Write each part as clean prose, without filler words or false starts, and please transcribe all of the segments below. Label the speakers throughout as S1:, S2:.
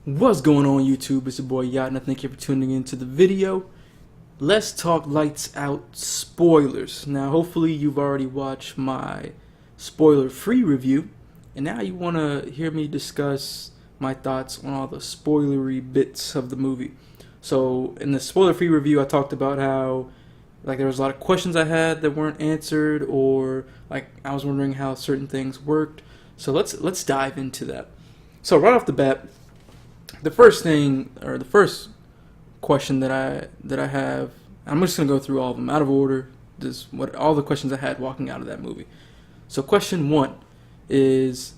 S1: What's going on, YouTube? It's your boy Yacht, and I thank you for tuning into the video. Let's talk Lights Out spoilers. Now, hopefully you've already watched my spoiler-free review, and now you want to hear me discuss my thoughts on all the spoilery bits of the movie. So, in the spoiler-free review, I talked about how there was a lot of questions I had that weren't answered, or I was wondering how certain things worked. So let's dive into that. So right off the bat, the first question that I have, I'm just gonna go through all of them out of order. Just what all the questions I had walking out of that movie. So question 1 is,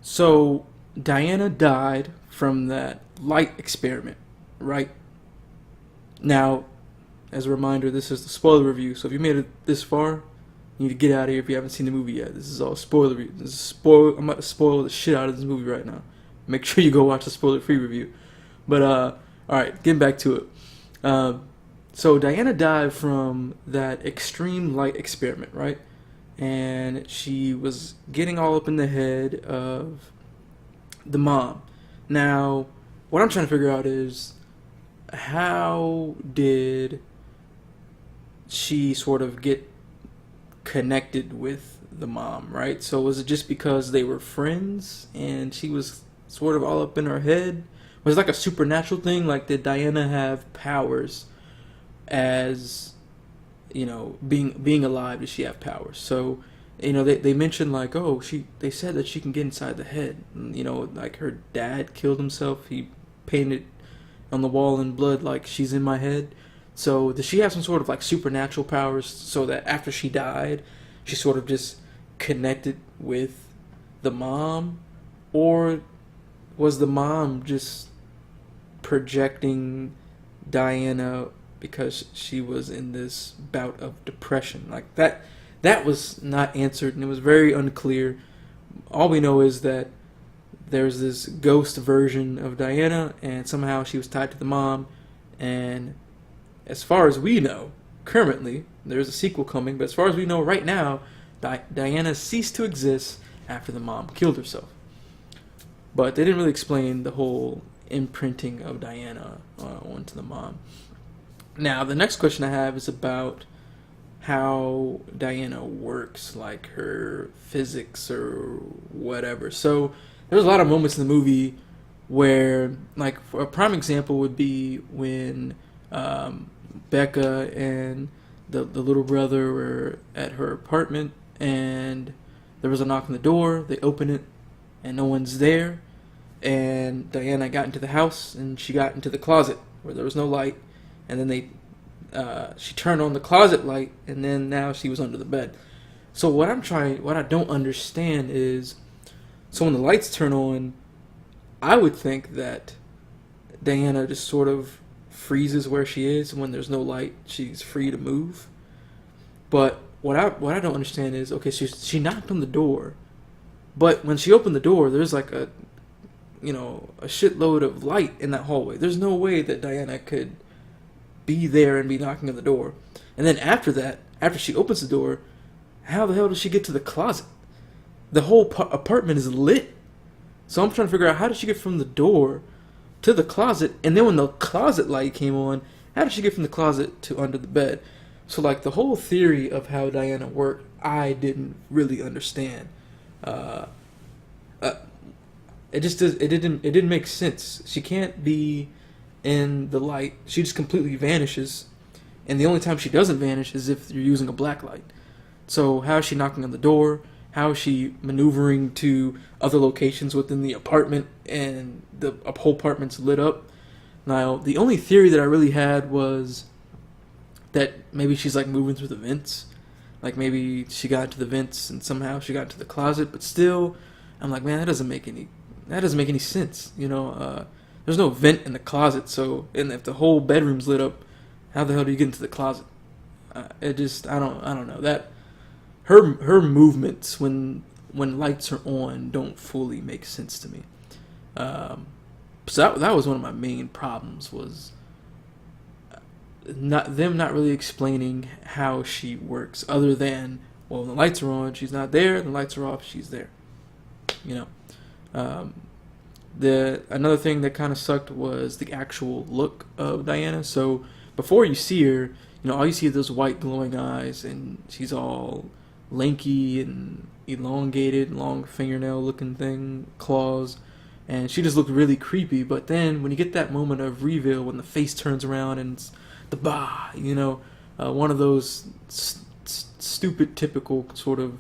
S1: so Diana died from that light experiment, right? Now, as a reminder, this is the spoiler review. So if you made it this far, you need to get out of here if you haven't seen the movie yet. This is all spoilery. I'm about to spoil the shit out of this movie right now. Make sure you go watch the spoiler-free review. But, alright, getting back to it. So Diana died from that extreme light experiment, right? And she was getting all up in the head of the mom. Now, what I'm trying to figure out is, how did she sort of get connected with the mom, right? So was it just because they were friends and she was sort of all up in her head? Was it like a supernatural thing? Like, did Diana have powers as, being alive? Did she have powers? So, they mentioned they said that she can get inside the head. Like her dad killed himself. He painted on the wall in blood like, she's in my head. So does she have some sort of supernatural powers so that after she died, she sort of just connected with the mom? Or was the mom just projecting Diana because she was in this bout of depression? That was not answered, and it was very unclear. All we know is that there's this ghost version of Diana, and somehow she was tied to the mom. And as far as we know, currently, there's a sequel coming, but as far as we know right now, Diana ceased to exist after the mom killed herself. But they didn't really explain the whole imprinting of Diana onto the mom. Now, the next question I have is about how Diana works, like her physics or whatever. So there's a lot of moments in the movie where, a prime example would be when Becca and the little brother were at her apartment, and there was a knock on the door. They open it, and no one's there. And Diana got into the house, and she got into the closet where there was no light. And then she turned on the closet light, and then now she was under the bed. So what I don't understand is, so when the lights turn on, I would think that Diana just sort of freezes where she is. When there's no light, she's free to move. But what I don't understand is, okay, she knocked on the door, but when she opened the door, there's a shitload of light in that hallway. There's no way that Diana could be there and be knocking on the door. And then after that, after she opens the door, how the hell does she get to the closet? The whole apartment is lit. So I'm trying to figure out, how did she get from the door to the closet? And then when the closet light came on, how did she get from the closet to under the bed? So the whole theory of how Diana worked, I didn't really understand. It didn't make sense. She can't be in the light. She just completely vanishes, and the only time she doesn't vanish is if you're using a black light. So how is she knocking on the door? How is she maneuvering to other locations within the apartment, and the whole apartment's lit up? Now, the only theory that I really had was that maybe she's moving through the vents. Maybe she got into the vents and somehow she got into the closet, but still, I'm like, man, that doesn't make any sense. There's no vent in the closet, and if the whole bedroom's lit up, how the hell do you get into the closet? I don't know. That her movements when lights are on don't fully make sense to me. So that was one of my main problems, was not really explaining how she works, other than, well, when the lights are on, she's not there. The lights are off, she's there. The another thing that kind of sucked was the actual look of Diana. So before you see her, all you see is those white glowing eyes, and she's all lanky and elongated, long fingernail looking thing, claws, and she just looked really creepy. But then when you get that moment of reveal, when the face turns around and it's the one of those stupid, typical sort of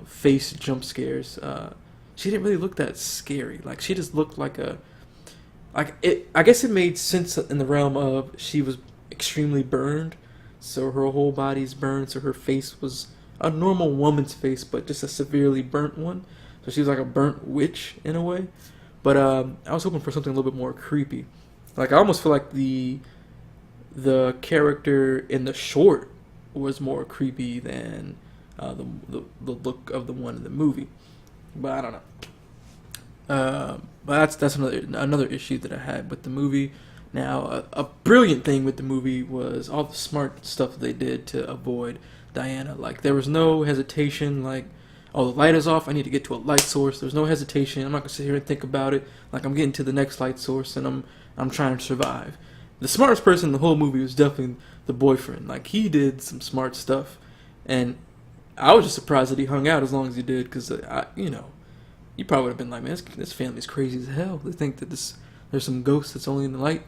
S1: face jump scares. She didn't really look that scary. Like she just looked like I guess it made sense in the realm of she was extremely burned, so her whole body's burned, so her face was a normal woman's face, but just a severely burnt one. So she was like a burnt witch in a way. But I was hoping for something a little bit more creepy. Like I almost feel like the character in the short was more creepy than the look of the one in the movie. But I don't know. But that's another issue that I had with the movie. Now, a brilliant thing with the movie was all the smart stuff they did to avoid Diana. Like there was no hesitation. Like, oh, the light is off. I need to get to a light source. There's no hesitation. I'm not gonna sit here and think about it. Like I'm getting to the next light source and I'm trying to survive. The smartest person in the whole movie was definitely the boyfriend. Like he did some smart stuff, and I was just surprised that he hung out as long as he did. Because you probably would have been like, man, this family's crazy as hell. They think that there's some ghost that's only in the light.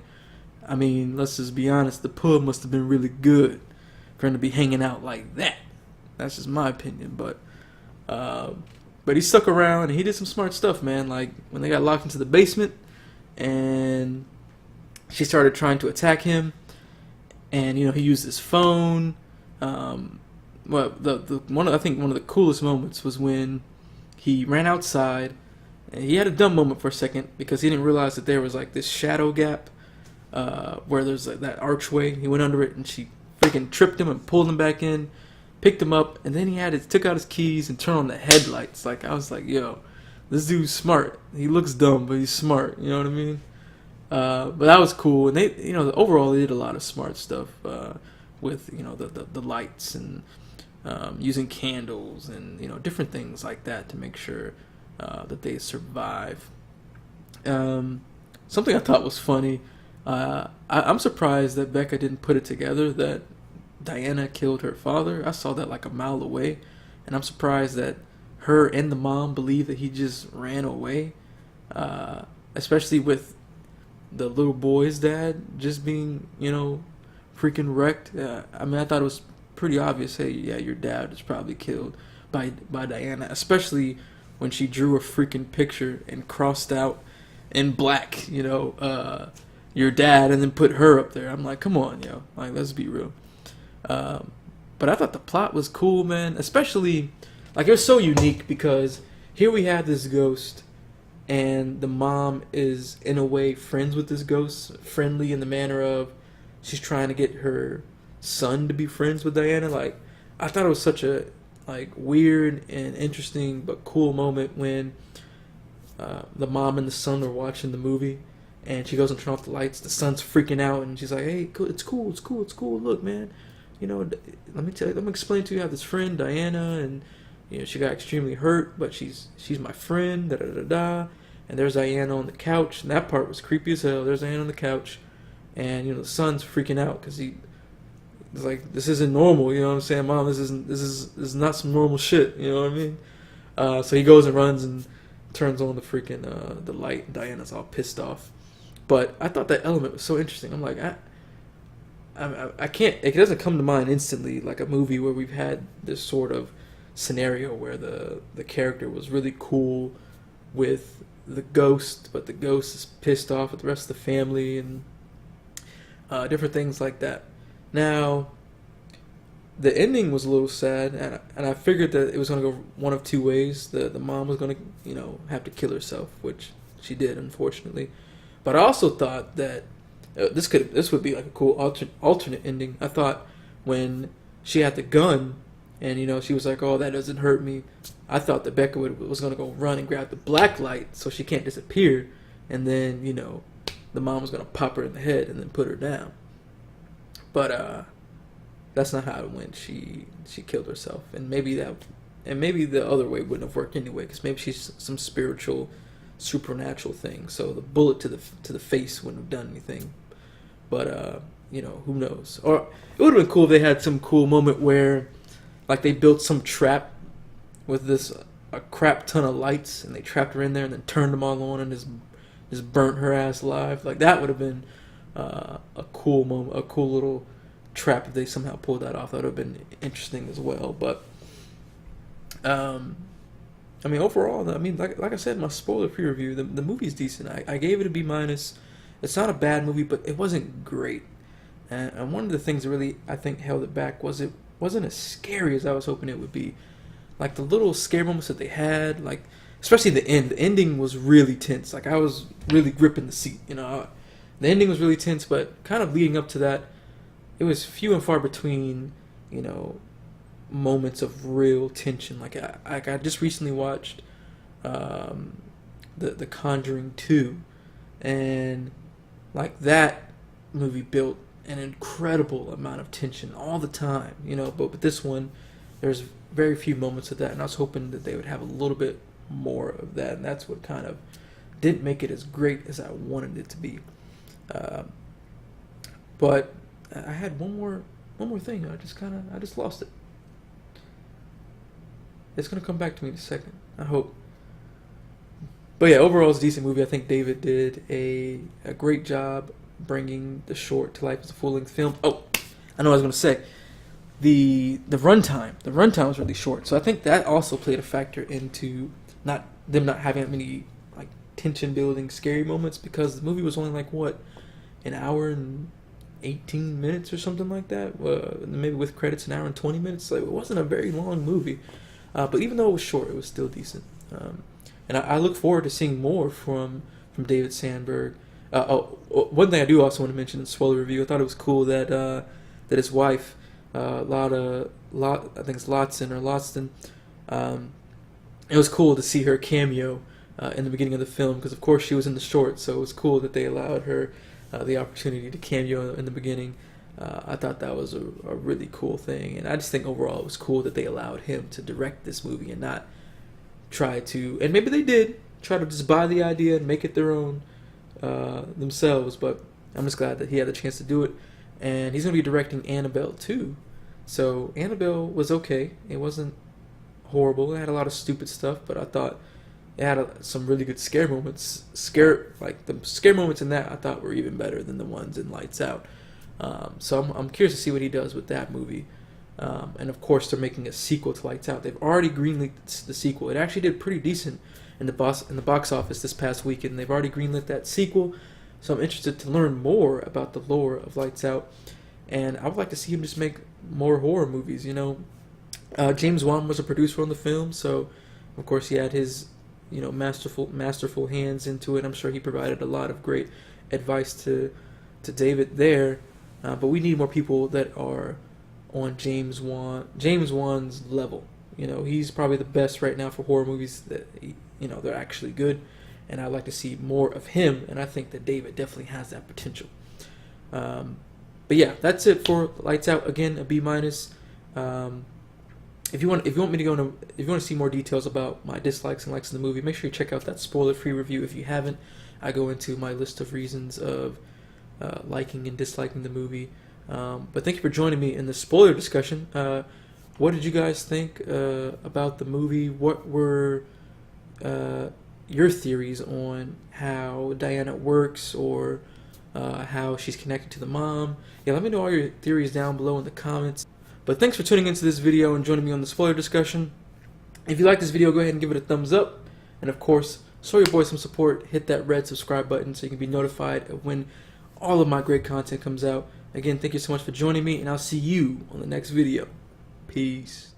S1: I mean, let's just be honest. The pub must have been really good for him to be hanging out like that. That's just my opinion, but he stuck around and he did some smart stuff, man. Like when they got locked into the basement and she started trying to attack him, and he used his phone. Well, I think one of the coolest moments was when he ran outside, and he had a dumb moment for a second because he didn't realize that there was like this shadow gap where there's like that archway. He went under it, and she freaking tripped him and pulled him back in, picked him up, and then took out his keys and turned on the headlights. Like I was like, yo, this dude's smart. He looks dumb, but he's smart. You know what I mean? But that was cool, and they, overall they did a lot of smart stuff with the lights and using candles and different things like that to make sure that they survive. Something I thought was funny. I'm surprised that Becca didn't put it together that Diana killed her father. I saw that like a mile away, and I'm surprised that her and the mom believe that he just ran away, especially with the little boy's dad just being, freaking wrecked. I mean, I thought it was pretty obvious. Hey, yeah, your dad was probably killed by Diana, especially when she drew a freaking picture and crossed out in black, your dad, and then put her up there. I'm like, come on, like let's be real. But I thought the plot was cool, man. Especially, like it was so unique because here we have this ghost, and the mom is in a way friends with this ghost, friendly in the manner of she's trying to get her son to be friends with Diana. Like I thought it was such a like weird and interesting but cool moment when the mom and the son are watching the movie, and she goes and turns off the lights. The son's freaking out, and she's like, "Hey, it's cool. Look, man, let me explain to you. I have this friend Diana, and she got extremely hurt, but she's my friend. Da da da da." And there's Diana on the couch, and that part was creepy as hell. There's Diana on the couch, and the son's freaking out because he's like, "This isn't normal." You know what I'm saying, Mom? This is not some normal shit. You know what I mean? So he goes and runs and turns on the freaking the light, and Diana's all pissed off. But I thought that element was so interesting. I'm like, I can't. It doesn't come to mind instantly like a movie where we've had this sort of scenario where the character was really cool with the ghost, but the ghost is pissed off with the rest of the family and different things like that. Now, the ending was a little sad, and I figured that it was going to go one of two ways. The mom was going to have to kill herself, which she did, unfortunately. But I also thought that this would be like a cool alternate ending. I thought when she had the gun and she was like, "Oh, that doesn't hurt me," I thought that Becca was going to go run and grab the black light so she can't disappear, and then the mom was going to pop her in the head and then put her down. But that's not how it went. She killed herself, and maybe the other way wouldn't have worked anyway, because maybe she's some spiritual supernatural thing. So the bullet to the face wouldn't have done anything. But who knows? Or it would have been cool if they had some cool moment where, like, they built some trap with a crap ton of lights, and they trapped her in there, and then turned them all on, and just burnt her ass alive. Like, that would have been a cool moment, a cool little trap if they somehow pulled that off. That would have been interesting as well. But I mean, overall, I mean, like I said in my spoiler-free review, the movie's decent. I gave it a B minus. It's not a bad movie, but it wasn't great. And one of the things that really, I think, held it back was it wasn't as scary as I was hoping it would be. Like, the little scare moments that they had, like, especially the end. The ending was really tense. Like, I was really gripping the seat, you know. The ending was really tense, but kind of leading up to that, it was few and far between, you know, moments of real tension. Like I just recently watched the Conjuring 2, and like that movie built an incredible amount of tension all the time, you know. But with this one, there's very few moments of that, and I was hoping that they would have a little bit more of that, and that's what kind of didn't make it as great as I wanted it to be. But I had one more thing. I just lost it. It's gonna come back to me in a second, I hope. But yeah, overall it's a decent movie. I think David did a great job bringing the short to life as a full-length film. Oh, I know what I was gonna say. The runtime was really short, so I think that also played a factor into not having that many like tension building scary moments, because the movie was only like an hour and 18 minutes or something like that. Maybe with credits an hour and 20 minutes. Like, it wasn't a very long movie. But even though it was short, it was still decent. And I look forward to seeing more from David Sandberg. One thing I do also want to mention in the spoiler review, I thought it was cool that his wife, I think it's Lotston, it was cool to see her cameo in the beginning of the film, because of course she was in the short, so it was cool that they allowed her the opportunity to cameo in the beginning. I thought that was a really cool thing, and I just think overall it was cool that they allowed him to direct this movie and not try to, and maybe they did, try to just buy the idea and make it their own themselves, but I'm just glad that he had the chance to do it. And he's going to be directing Annabelle too. So Annabelle was okay. It wasn't horrible. It had a lot of stupid stuff, but I thought it had some really good scare moments. The scare moments in that I thought were even better than the ones in Lights Out. So I'm curious to see what he does with that movie. And of course, they're making a sequel to Lights Out. They've already greenlit the sequel. It actually did pretty decent in the box office this past weekend. They've already greenlit that sequel. So I'm interested to learn more about the lore of Lights Out. And I would like to see him just make more horror movies, you know. James Wan was a producer on the film, so of course he had his, you know, masterful hands into it. I'm sure he provided a lot of great advice to David there. But we need more people that are on James Wan's level. You know, he's probably the best right now for horror movies that, you know, they're actually good. And I'd like to see more of him, and I think that David definitely has that potential. But yeah, that's it for Lights Out. Again, a B minus. If you want to see more details about my dislikes and likes in the movie, make sure you check out that spoiler-free review. If you haven't, I go into my list of reasons of liking and disliking the movie. But thank you for joining me in the spoiler discussion. What did you guys think about the movie? What were your theories on how Diana works, or how she's connected to the mom? Yeah, let me know all your theories down below in the comments. But thanks for tuning into this video and joining me on the spoiler discussion. If you like this video, go ahead and give it a thumbs up. And of course, show your boy some support. Hit that red subscribe button so you can be notified of when all of my great content comes out. Again, thank you so much for joining me, and I'll see you on the next video. Peace.